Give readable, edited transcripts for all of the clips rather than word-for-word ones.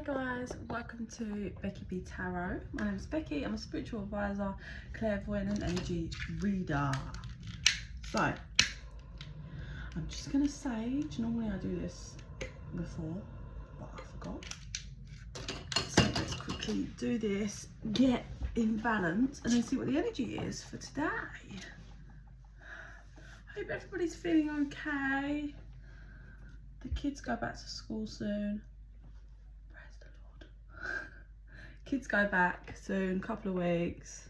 guys, welcome to Becky Tarot. My name is Becky. I'm a spiritual advisor, clairvoyant and energy reader. So I'm just gonna sage. Normally I do this before, but I forgot. So let's quickly do this, get in balance, and then see what the energy is for today. Hope everybody's feeling okay. The kids go back to school soon. Praise the Lord. Kids go back soon, couple of weeks.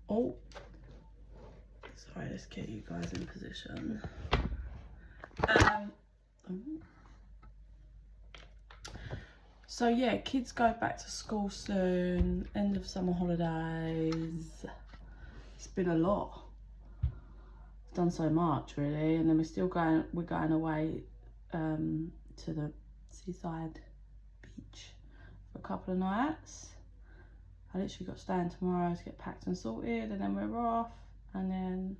Oh, sorry, let's get you guys in position. So yeah, kids go back to school soon, end of summer holidays. It's been a lot. I've done so much really, and then we're going away to the seaside beach for a couple of nights. I literally got staying tomorrow to get packed and sorted, and then we're off, and then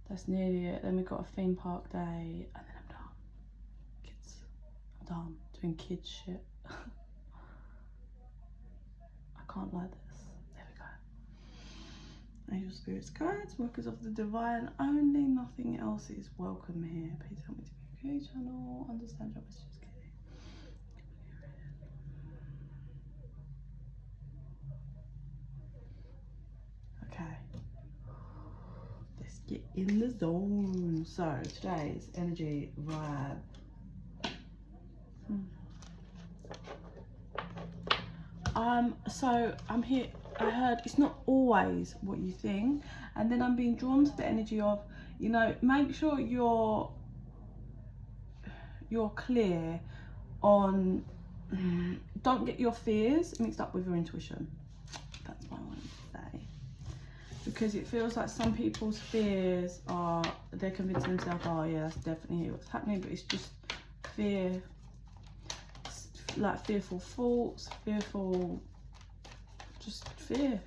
that's nearly it. Then we've got a theme park day, and then I'm done. Kids, I'm done doing kids shit. I can't like this. There we go. Angel spirits, guides, workers of the divine only, nothing else is welcome here. Please help me to be okay, channel, understand your messages clearly. Okay, let's get in the zone. So today's energy vibe. So I'm here. I heard it's not always what you think, and then I'm being drawn to the energy of, you know, make sure you're clear on, don't get your fears mixed up with your intuition. That's what I wanted to say, because it feels like some people's fears are, they're convincing themselves, oh yeah, that's definitely what's happening, but it's just fear, like fearful thoughts, just fear,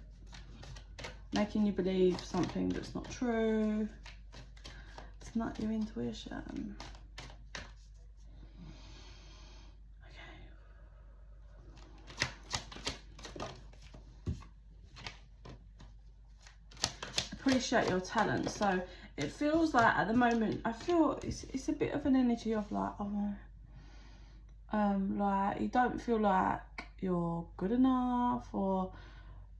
making you believe something that's not true. It's not your intuition. Appreciate your talent. So it feels like at the moment, I feel it's a bit of an energy of like, oh, like you don't feel like you're good enough, or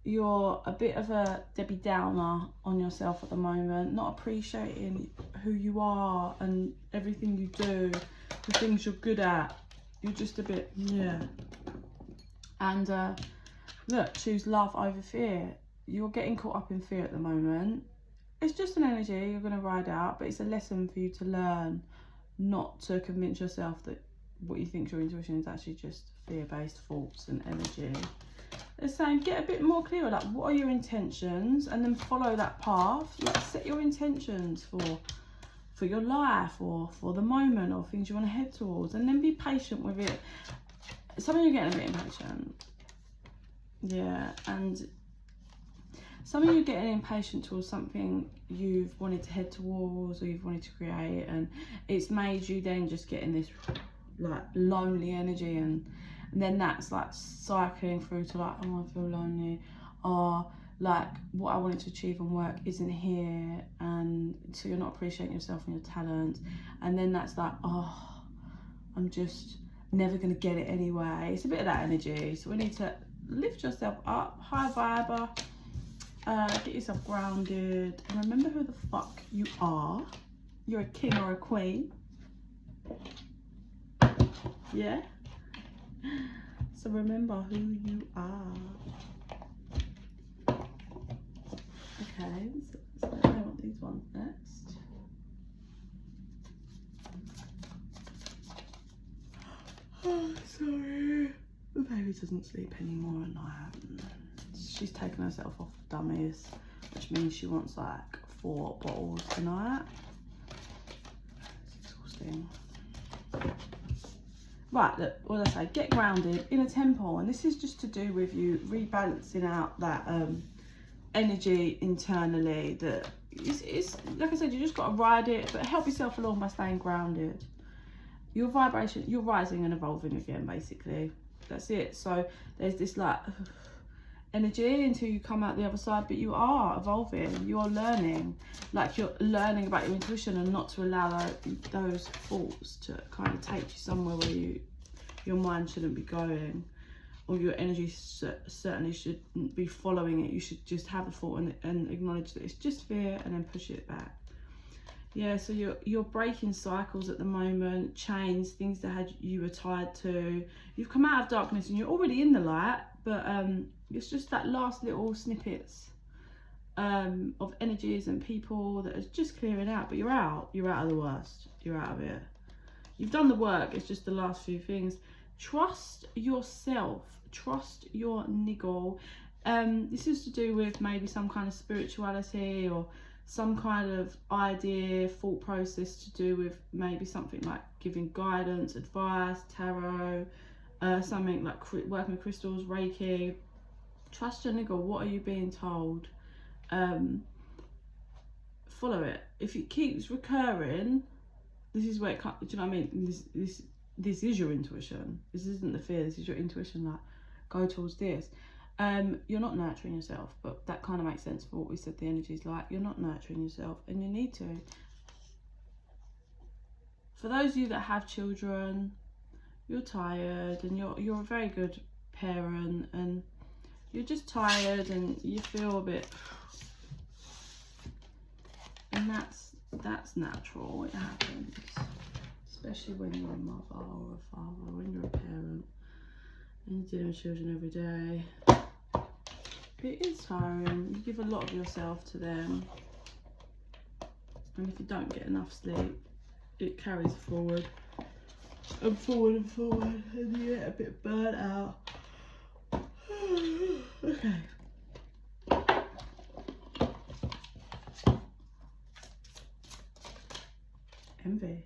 you're a bit of a Debbie Downer on yourself at the moment, not appreciating who you are and everything you do, the things you're good at. You're just a bit, yeah. And look, choose love over fear. You're getting caught up in fear at the moment. It's just an energy you're going to ride out, but it's a lesson for you to learn not to convince yourself that what you think your intuition is actually just fear-based thoughts and energy. They're saying get a bit more clear, like what are your intentions, and then follow that path. Like set your intentions for your life, or for the moment, or things you want to head towards, and then be patient with it. Some of you are getting a bit impatient, yeah, and some of you are getting impatient towards something you've wanted to head towards, or you've wanted to create, and it's made you then just get in this like lonely energy, and then that's like cycling through to like, oh, I feel lonely, or like what I wanted to achieve and work isn't here, and so you're not appreciating yourself and your talents, and then that's like, oh, I'm just never gonna get it anyway. It's a bit of that energy. So we need to lift yourself up, high viber, get yourself grounded, and remember who the fuck you are. You're a king or a queen. Yeah, so remember who you are. Okay, so I want these ones next. Oh, sorry. The baby doesn't sleep anymore at night. She's taken herself off dummies, which means she wants like 4 bottles tonight. It's exhausting. Right, look, what did I say? Get grounded in a temple, and this is just to do with you rebalancing out that energy internally. That it's like I said, you just got to ride it, but help yourself along by staying grounded. Your vibration, you're rising and evolving again, basically. That's it. So there's this like energy until you come out the other side, but you are evolving, you're learning, like you're learning about your intuition, and not to allow those thoughts to kind of take you somewhere where your mind shouldn't be going, or your energy certainly shouldn't be following it. You should just have the thought and acknowledge that it's just fear, and then push it back. Yeah, so you're breaking cycles at the moment, chains, things that you were tied to. You've come out of darkness and you're already in the light, but it's just that last little snippets of energies and people that are just clearing out. But you're out of the worst. You're out of it. You've done the work. It's just the last few things. Trust yourself. Trust your niggle. This is to do with maybe some kind of spirituality, or some kind of idea, thought process to do with maybe something like giving guidance, advice, tarot, something like working with crystals, Reiki. Trust your niggle. What are you being told? Follow it. If it keeps recurring, this is where it comes. Do you know what I mean? This is your intuition. This isn't the fear. This is your intuition. Like, go towards this. You're not nurturing yourself, but that kind of makes sense for what we said the energy is like. You're not nurturing yourself, and you need to. For those of you that have children, you're tired, and you're a very good parent, and you're just tired, and you feel a bit, and that's natural. It happens, especially when you're a mother or a father, or when you're a parent and you're dealing with children every day. It is tiring. You give a lot of yourself to them, and if you don't get enough sleep, it carries forward and forward and forward, and you get a bit burnt out. Okay. Envy.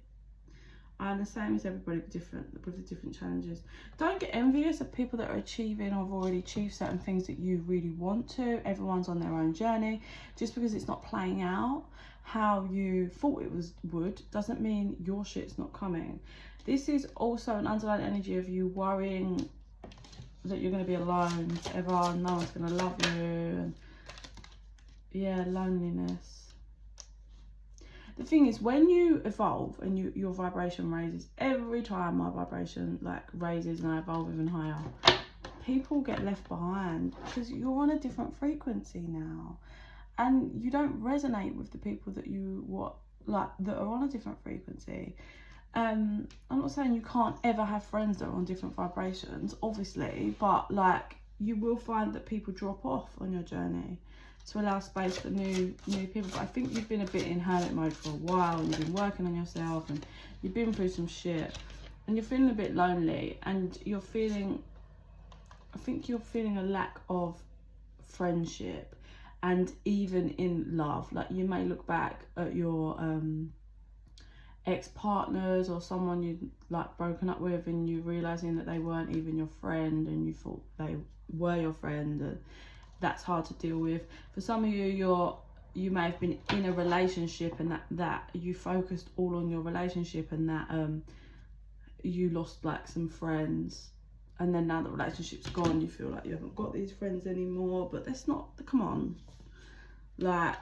I'm the same as everybody, but with the different challenges. Don't get envious of people that are achieving or have already achieved certain things that you really want to. Everyone's on their own journey. Just because it's not playing out how you thought it would doesn't mean your shit's not coming. This is also an underlying energy of you worrying that you're going to be alone forever, and no one's going to love you, and yeah, loneliness. The thing is, when you evolve and your vibration raises, every time my vibration like raises and I evolve even higher, people get left behind because you're on a different frequency now, and you don't resonate with the people that that are on a different frequency. I'm not saying you can't ever have friends that are on different vibrations, obviously, but like you will find that people drop off on your journey to allow space for new people. But I think you've been a bit in hermit mode for a while, and you've been working on yourself, and you've been through some shit, and you're feeling a bit lonely, and I think you're feeling a lack of friendship, and even in love. Like, you may look back at your ex-partners or someone you'd like broken up with, and you realizing that they weren't even your friend, and you thought they were your friend, and that's hard to deal with. For some of you, you may have been in a relationship, and that you focused all on your relationship, and that you lost like some friends, and then now the relationship's gone, you feel like you haven't got these friends anymore. But that's not, come on, like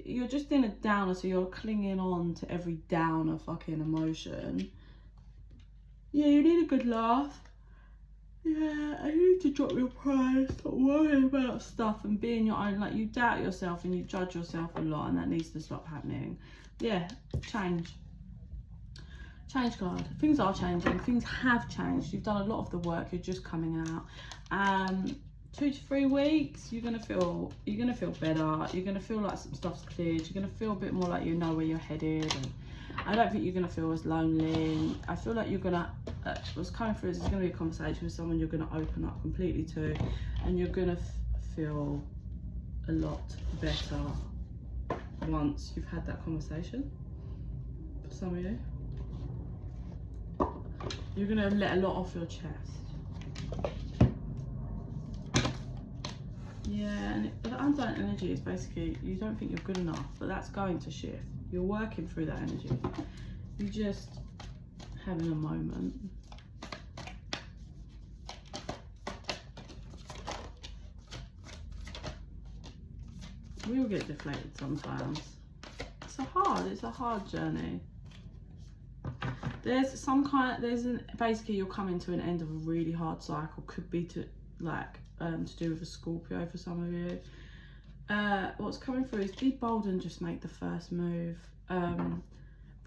you're just in a downer, so you're clinging on to every downer fucking emotion. Yeah, you need a good laugh. Yeah, and you need to drop your pride, stop worrying about stuff and being your own. Like, you doubt yourself and you judge yourself a lot, and that needs to stop happening. Yeah, change card. Things are changing. Things have changed. You've done a lot of the work. You're just coming out. 2 to 3 weeks, you're gonna feel better. You're gonna feel like some stuff's cleared. You're gonna feel a bit more like you know where you're headed, and I don't think you're gonna feel as lonely. I feel like you're gonna what's coming through is there's gonna be a conversation with someone you're gonna open up completely to, and you're gonna feel a lot better once you've had that conversation. For some of you, you're gonna let a lot off your chest. Yeah, and the underlying energy is basically you don't think you're good enough, but that's going to shift. You're working through that energy. You're just having a moment. We all get deflated sometimes. It's a hard journey. Basically you're coming to an end of a really hard cycle. Could be to do with a Scorpio for some of you. What's coming through is be bold and just make the first move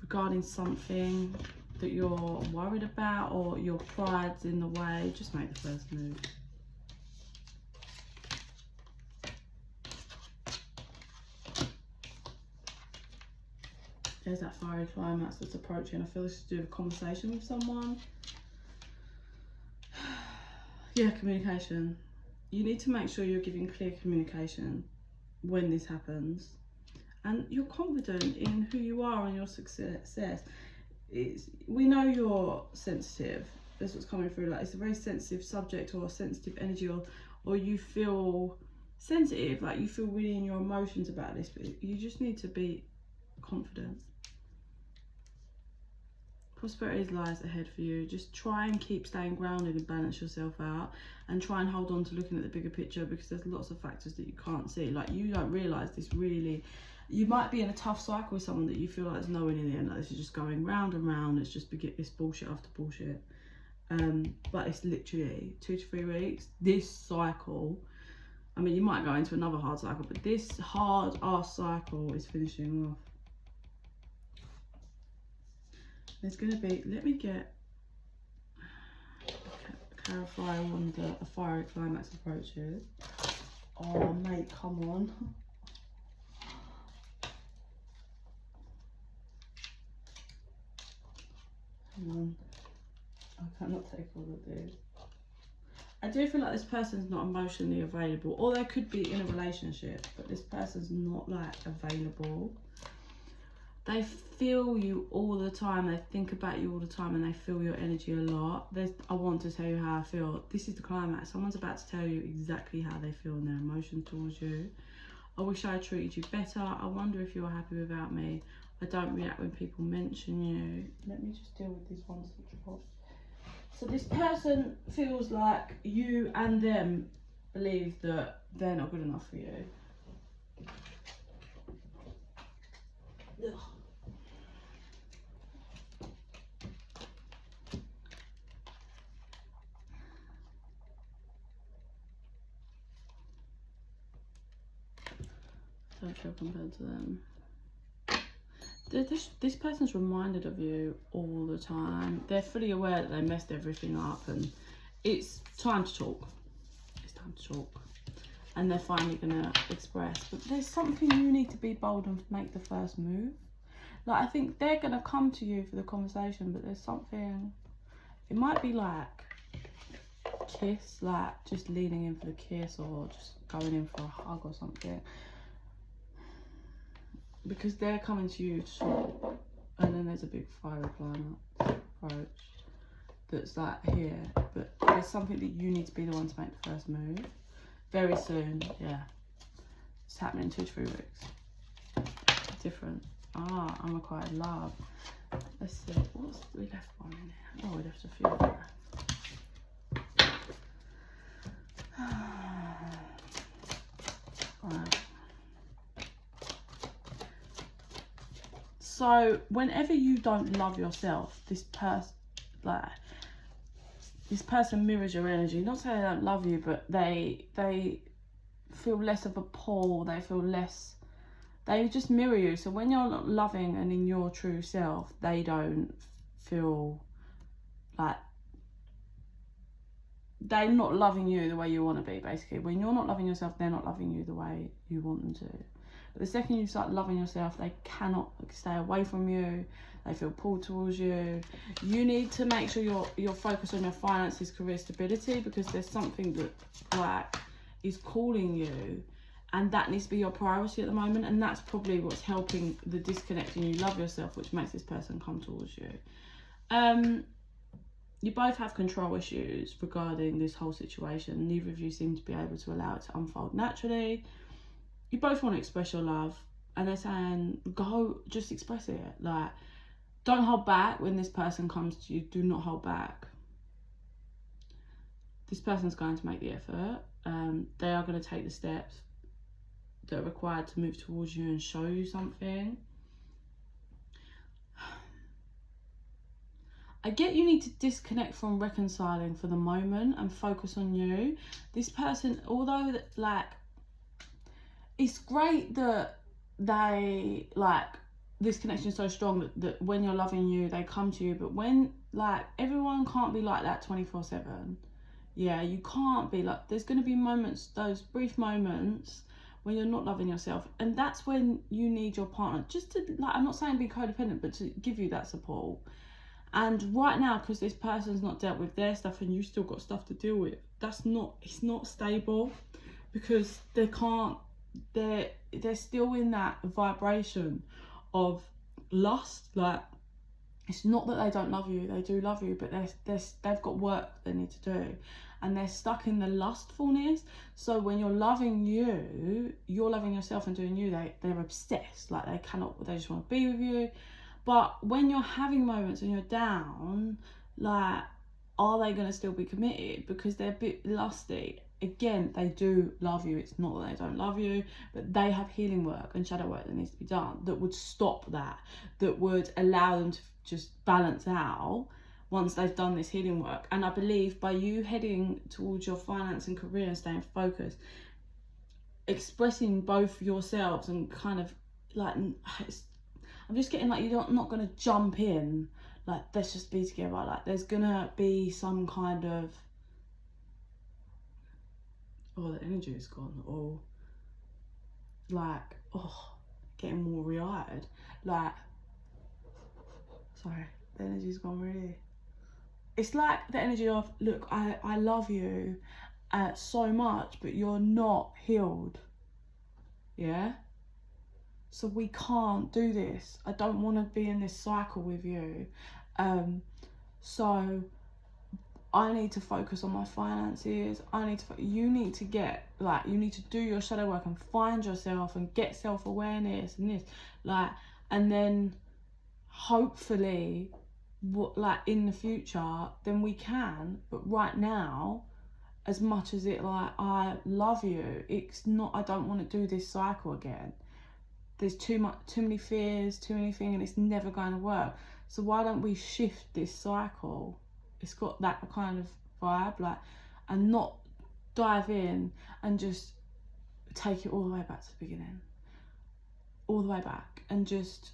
regarding something that you're worried about or your pride's in the way. Just make the first move. There's that fiery climax that's approaching. I feel this is to do with a conversation with someone. Yeah, communication. You need to make sure you're giving clear communication when this happens. And you're confident in who you are and your success. We know you're sensitive. That's what's coming through. Like, it's a very sensitive subject or a sensitive energy, or you feel sensitive, like you feel really in your emotions about this, but you just need to be confident. Prosperity lies ahead for you. Just try and keep staying grounded and balance yourself out, and try and hold on to looking at the bigger picture, because there's lots of factors that you can't see. Like, you don't realise this really. You might be in a tough cycle with someone that you feel like there's no one in the end. Like, this is just going round and round. It's just it's bullshit after bullshit. But it's literally 2 to 3 weeks. This cycle, I mean, you might go into another hard cycle, but this hard ass cycle is finishing off. There's going to be, let me get a clarifier on a fiery climax approaches. Oh mate, come on. Hang on. I cannot take all of this. I do feel like this person's not emotionally available, or they could be in a relationship, but this person's not like available. They feel you all the time, they think about you all the time, and they feel your energy a lot. I want to tell you how I feel. This is the climax. Someone's about to tell you exactly how they feel and their emotions towards you. I wish I treated you better. I wonder if you're happy without me. I don't react when people mention you. Let me just deal with these ones that drop. So this person feels like you and them believe that they're not good enough for you. Ugh. Don't feel compared to them. This person's reminded of you all the time. They're fully aware that they messed everything up, and it's time to talk. It's time to talk. And they're finally going to express. But there's something you need to be bold and make the first move. Like, I think they're going to come to you for the conversation, but there's something... It might be like kiss, like just leaning in for the kiss, or just going in for a hug or something. Because they're coming to you to talk, and then there's a big fiery climax approach that's like here, but there's something that you need to be the one to make the first move very soon. Yeah, it's happening in 2 to 3 weeks. Different. Unrequited love. Let's see, we left one in there. Oh, we left a few in there. Right. So whenever you don't love yourself, this person mirrors your energy. Not saying they don't love you, but they feel less of a pull. They feel less. They just mirror you. So when you're not loving and in your true self, they don't feel like they're not loving you the way you want to be. Basically, when you're not loving yourself, they're not loving you the way you want them to. But the second you start loving yourself, they cannot stay away from you. They feel pulled towards you. You need to make sure you're focused on your finances, career stability, because there's something that is calling you, and that needs to be your priority at the moment. And that's probably what's helping the disconnect, and you love yourself, which makes this person come towards you. You both have control issues regarding this whole situation. Neither of you seem to be able to allow it to unfold naturally. You both want to express your love, and they're saying, go, just express it. Like, don't hold back when this person comes to you. Do not hold back. This person's going to make the effort. They are going to take the steps. that are required to move towards you and show you something. I get you need to disconnect from reconciling for the moment and focus on you. This person, although like, it's great that they, like, this connection is so strong that when you're loving you, they come to you. But when, like, everyone can't be like that 24/7. Yeah, you can't be like, there's going to be moments, those brief moments when you're not loving yourself. And that's when you need your partner just to, like, I'm not saying be codependent, but to give you that support. And right now, because this person's not dealt with their stuff and you still got stuff to deal with, it's not stable, because they're still in that vibration of lust. Like, it's not that they don't love you, they do love you, but they've got work they need to do, and they're stuck in the lustfulness. So when you're loving you, you're loving yourself and doing you, they're obsessed. Like, they just want to be with you. But when you're having moments and you're down, like, are they going to still be committed? Because they're a bit lusty. Again, they do love you. It's not that they don't love you, but they have healing work and shadow work that needs to be done that would stop that would allow them to just balance out once they've done this healing work. And I believe by you heading towards your finance and career and staying focused, expressing both yourselves and kind of like, I'm just getting like, you're not going to jump in, like, let's just be together. Like, there's going to be some kind of, oh, the energy is gone. Or like, oh, getting more re-eyed. Like, sorry, the energy's gone really. It's like the energy of, look, I love you so much, but you're not healed. Yeah? So we can't do this. I don't want to be in this cycle with you. So I need to focus on my finances. You need to get, like, you need to do your shadow work and find yourself and get self-awareness and this, like, and then hopefully, like, in the future, then we can. But right now, as much as it, like, I love you, it's not, I don't want to do this cycle again. There's too many fears, too many things, and it's never going to work. So why don't we shift this cycle? It's got that kind of vibe, like, and not dive in and just take it all the way back to the beginning. All the way back, and just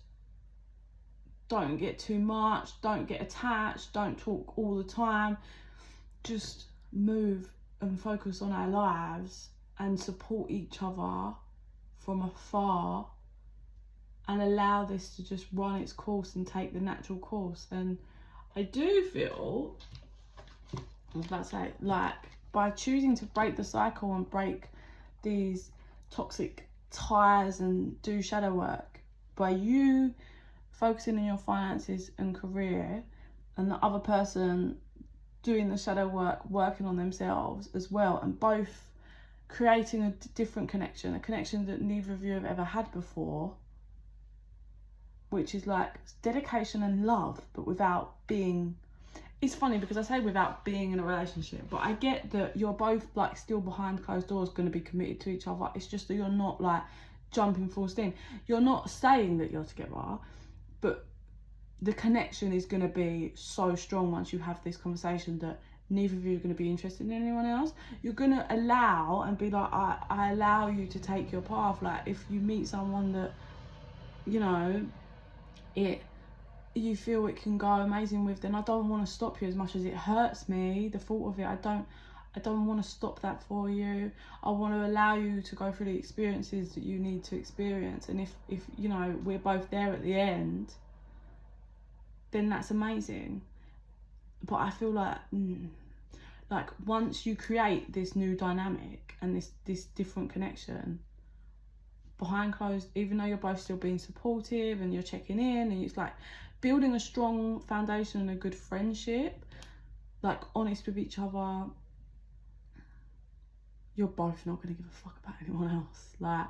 don't get too much, don't get attached, don't talk all the time. Just move and focus on our lives and support each other from afar, and allow this to just run its course and take the natural course. And I do feel, I was about to say, like, by choosing to break the cycle and break these toxic ties and do shadow work, by you focusing on your finances and career, and the other person doing the shadow work, working on themselves as well, and both creating a different connection, a connection that neither of you have ever had before, which is like dedication and love, but without being, it's funny because I say without being in a relationship, but I get that you're both, like, still behind closed doors going to be committed to each other. It's just that you're not, like, jumping full steam. You're not saying that you're together, but the connection is going to be so strong once you have this conversation that neither of you are going to be interested in anyone else. You're going to allow and be like, I allow you to take your path. Like, if you meet someone that, you know, you feel it can go amazing with, then I don't want to stop you. As much as it hurts me, the thought of it, I don't want to stop that for you. I want to allow you to go through the experiences that you need to experience. And if you know, we're both there at the end, then that's amazing. But I feel like once you create this new dynamic and this different connection behind closed, even though you're both still being supportive and you're checking in, and it's like building a strong foundation and a good friendship, like honest with each other, you're both not going to give a fuck about anyone else. Like,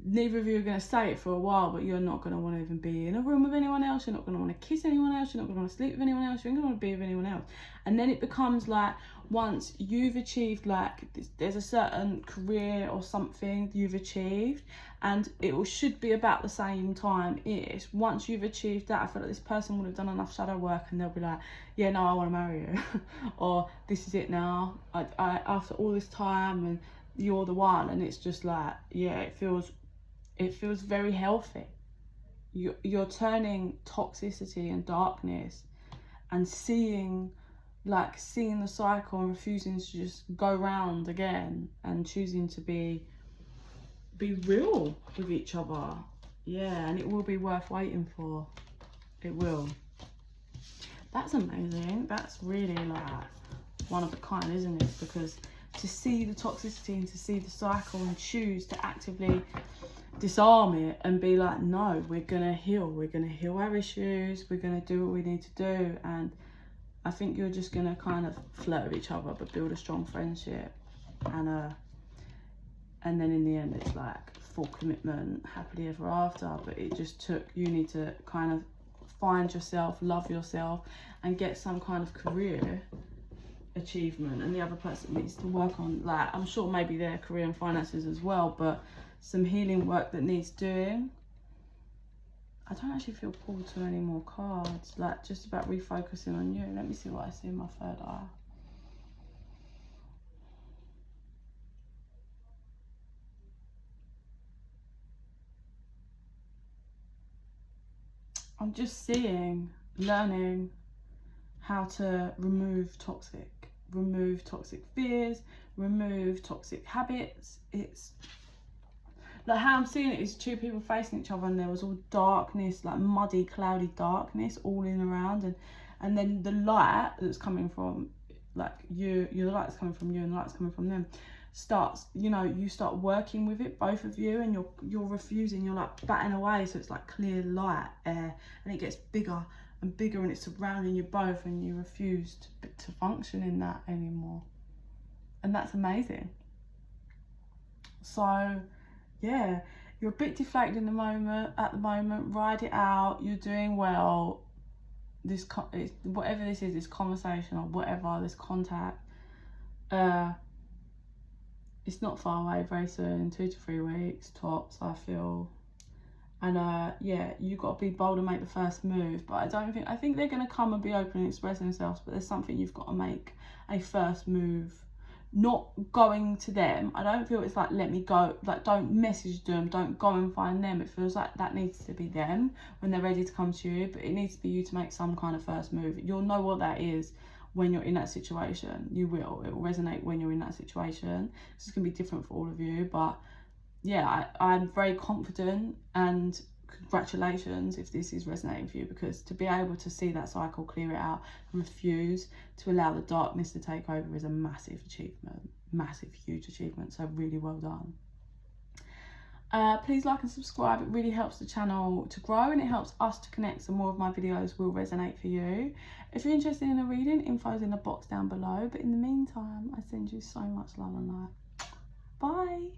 neither of you are going to stay it for a while, but you're not going to want to even be in a room with anyone else. You're not going to want to kiss anyone else. You're not going to want to sleep with anyone else. You're not going to want to be with anyone else. And then it becomes like, once you've achieved, like, there's a certain career or something you've achieved, and it should be about the same time-ish. Once you've achieved that, I feel like this person would have done enough shadow work, and they'll be like, yeah, no, I want to marry you. Or this is it now. I after all this time, and you're the one. And it's just like, yeah, it feels very healthy. You're turning toxicity and darkness and seeing the cycle and refusing to just go round again, and choosing to be real with each other. Yeah, and it will be worth waiting for. It will. That's amazing. That's really like one of a kind, isn't it? Because to see the toxicity and to see the cycle and choose to actively disarm it and be like, no, we're gonna heal our issues, we're gonna do what we need to do. And I think you're just gonna kind of flirt with each other, but build a strong friendship, and then in the end it's like full commitment, happily ever after. But it just took, you need to kind of find yourself, love yourself, and get some kind of career achievement, and the other person needs to work on, like, I'm sure maybe their career and finances as well, but some healing work that needs doing. I don't actually feel pulled to any more cards, like just about refocusing on you. Let me see what I see in my third eye. I'm just seeing, learning how to remove toxic fears, remove toxic habits. It's like, how I'm seeing it is two people facing each other, and there was all darkness, like muddy, cloudy darkness all in around, and then the light that's coming from, like, the light that's coming from you and the light that's coming from them starts, you start working with it, both of you, and you're refusing, you're like batting away, so it's like clear light, air, and it gets bigger and bigger, and it's surrounding you both, and you refuse to function in that anymore. And that's amazing. So yeah, you're a bit deflated at the moment. Ride it out. You're doing well. Whatever this is, this conversation or whatever, this contact, it's not far away, very soon, 2 to 3 weeks tops, I feel. And yeah, you got to be bold and make the first move. But I think they're going to come and be open and express themselves, but there's something you've got to make a first move. Not going to them. I don't feel it's like, let me go, like, don't message them, don't go and find them. It feels like that needs to be them when they're ready to come to you, but it needs to be you to make some kind of first move. You'll know what that is when you're in that situation. It will resonate when you're in that situation. It's going to be different for all of you, but yeah, I'm very confident, and congratulations if this is resonating for you, because to be able to see that cycle, clear it out, and refuse to allow the darkness to take over is a massive achievement, massive, huge achievement. So really well done. Please like and subscribe. It really helps the channel to grow, and it helps us to connect, so more of my videos will resonate for you. If you're interested in a reading, info's in the box down below. But in the meantime, I send you so much love and light. Bye.